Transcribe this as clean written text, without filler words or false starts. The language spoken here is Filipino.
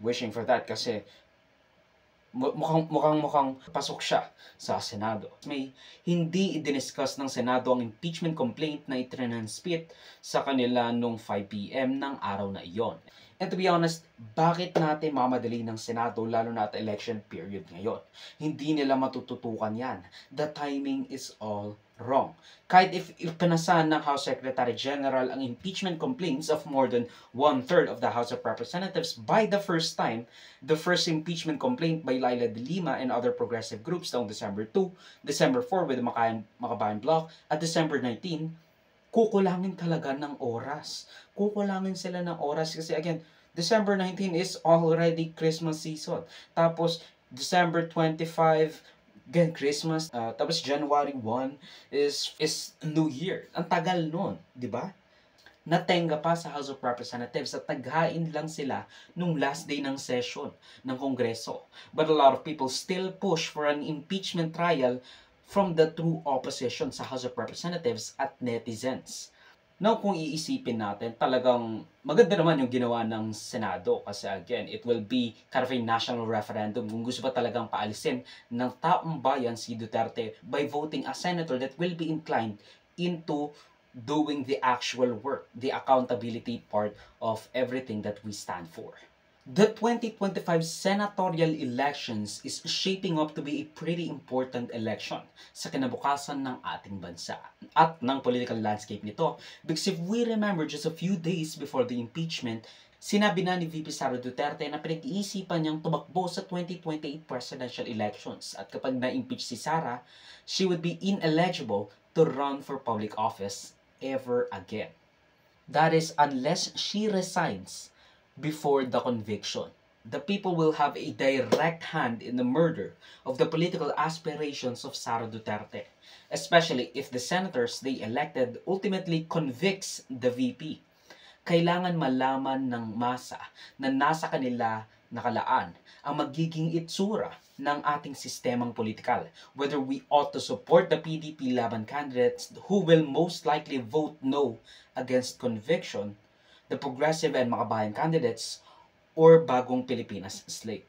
wishing for that kasi mukhang pasok siya sa Senado. May hindi i-discuss ng Senado ang impeachment complaint na itransmit sa kanila nung 5 p.m. ng araw na iyon. And to be honest, bakit natin mamadali ng Senado lalo na at election period ngayon? Hindi nila matututukan yan. The timing is all wrong. Kahit if ipanasan ng House Secretary General ang impeachment complaints of more than 1/3 of the House of Representatives by the first time, the first impeachment complaint by Laila de Lima and other progressive groups noong December 2, December 4 with the Makabayan Bloc, at December 19, kukulangin talaga ng oras. Kukulangin sila ng oras kasi again, December 19 is already Christmas season. Tapos, December 25, again, Christmas. Tapos, January 1 is New Year. Ang tagal nun, di ba? Natenga pa sa House of Representatives at naghain lang sila nung last day ng session ng Kongreso. But a lot of people still push for an impeachment trial from the true opposition sa House of Representatives at netizens. Now, kung iisipin natin, talagang maganda naman yung ginawa ng Senado kasi again, it will be kind of a national referendum kung gusto pa talagang paalisin ng taong bayan si Duterte by voting a senator that will be inclined into doing the actual work, the accountability part of everything that we stand for. The 2025 senatorial elections is shaping up to be a pretty important election sa kinabukasan ng ating bansa at ng political landscape nito. Because if we remember just a few days before the impeachment, sinabi na ni VP Sara Duterte na pinag-iisipan niyang tumakbo sa 2028 presidential elections at kapag na-impeach si Sara, she would be ineligible to run for public office ever again. That is, unless she resigns before the conviction. The people will have a direct hand in the murder of the political aspirations of Sara Duterte, especially if the senators they elected ultimately convicts the VP. Kailangan malaman ng masa na nasa kanila nakalaan ang magiging itsura ng ating sistemang politikal, whether we ought to support the PDP Laban candidates who will most likely vote no against conviction, the progressive and Makabayan candidates, or Bagong Pilipinas slate.